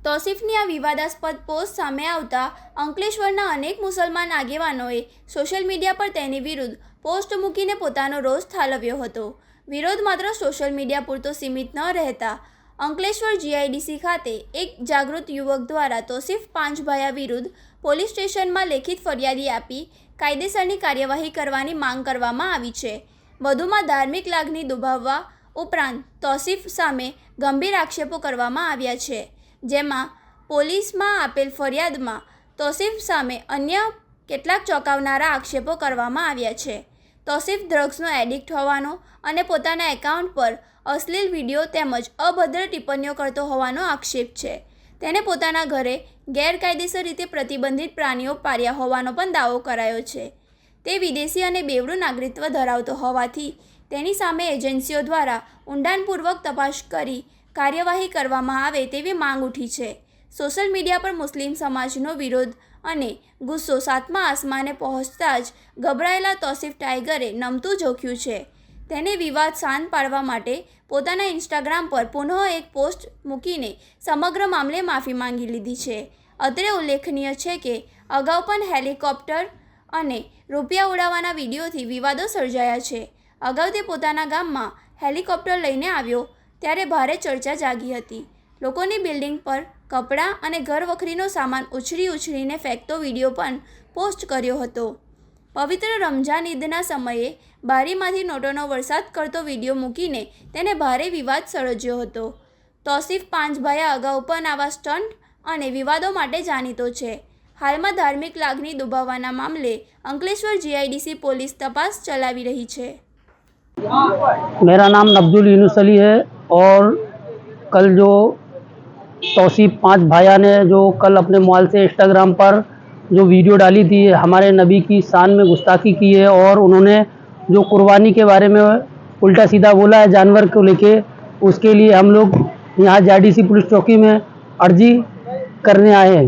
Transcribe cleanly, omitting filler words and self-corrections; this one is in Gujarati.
તૌસીફની આ વિવાદાસ્પદ પોસ્ટ સામે આવતા અંકલેશ્વરના અનેક મુસલમાન આગેવાનોએ સોશિયલ મીડિયા પર તેની વિરુદ્ધ પોસ્ટ મૂકીને પોતાનો રોષ ઠાલવ્યો હતો। વિરોધ માત્ર સોશિયલ મીડિયા પૂરતો સીમિત ન રહેતા અંકલેશ્વર જીઆઈડીસી ખાતે એક જાગૃત યુવક દ્વારા તૌસીફ પાંચભાયા વિરુદ્ધ પોલીસ સ્ટેશનમાં લેખિત ફરિયાદી આપી કાયદેસરની કાર્યવાહી કરવાની માંગ કરવામાં આવી છે। વધુમાં ધાર્મિક લાગણી દુભાવવા ઉપરાંત તૌસીફ સામે ગંભીર આક્ષેપો કરવામાં આવ્યા છે, જેમાં પોલીસમાં આપેલ ફરિયાદમાં તૌસીફ સામે અન્ય કેટલાક ચોંકાવનારા આક્ષેપો કરવામાં આવ્યા છે। તૌસીફ ડ્રગ્સનો એડિક્ટ હોવાનો અને પોતાના એકાઉન્ટ પર અશ્લીલ વિડીયો તેમજ અભદ્ર ટિપ્પણીઓ કરતો હોવાનો આક્ષેપ છે। તેને પોતાના ઘરે ગેરકાયદેસર રીતે પ્રતિબંધિત પ્રાણીઓ પાળ્યા હોવાનો પણ દાવો કરાયો છે। તે વિદેશી અને બેવડું નાગરિકત્વ ધરાવતો હોવાથી તેની સામે એજન્સીઓ દ્વારા ઊંડાણપૂર્વક તપાસ કરી કાર્યવાહી કરવામાં આવે તેવી માંગ ઉઠી છે। સોશિયલ મીડિયા પર મુસ્લિમ સમાજનો વિરોધ અને ગુસ્સો સાતમા આસમાને પહોંચતા જ ગભરાયેલા તૌસીફ ટાઈગરે નમતું જોખ્યું છે। તેને વિવાદ શાંત પાડવા માટે પોતાના ઇન્સ્ટાગ્રામ પર પુનઃ એક પોસ્ટ મૂકીને સમગ્ર મામલે માફી માંગી લીધી છે। અત્રે ઉલ્લેખનીય છે કે અગાઉ પણ હેલિકોપ્ટર અને રૂપિયા ઉડાવવાના વિડીયોથી વિવાદો સર્જાયા છે। અગાઉ તે પોતાના ગામમાં હેલિકોપ્ટર લઈને આવ્યો ત્યારે ભારે ચર્ચા જાગી હતી। લોકોની બિલ્ડિંગ પર કપડાં અને ઘરવખરીનો સામાન ઉછળીને ફેંકતો વિડીયો પણ પોસ્ટ કર્યો હતો। પવિત્ર રમઝાન ઈદના સમયે બારીમાંથી નોટોનો વરસાદ કરતો વિડીયો મૂકીને તેને ભારે વિવાદ સર્જ્યો હતો। તૌસીફ પાંચભાયા અગાઉ પણ આવા સ્ટન્ટ અને વિવાદો માટે જાણીતો છે। હાલમાં ધાર્મિક લાગણી દુભાવવાના મામલે અંકલેશ્વર જીઆઈડીસી પોલીસ તપાસ ચલાવી રહી છે। मेरा नाम नब्जुल यूनुस अली है और कल जो तौसीफ पाँच भाया ने जो कल अपने मोबाइल से इंस्टाग्राम पर जो वीडियो डाली थी हमारे नबी की शान में गुस्ताखी की है और उन्होंने जो कुर्बानी के बारे में उल्टा सीधा बोला है जानवर को लेके, उसके लिए हम लोग यहाँ जीआईडीसी पुलिस चौकी में अर्जी करने आए हैं।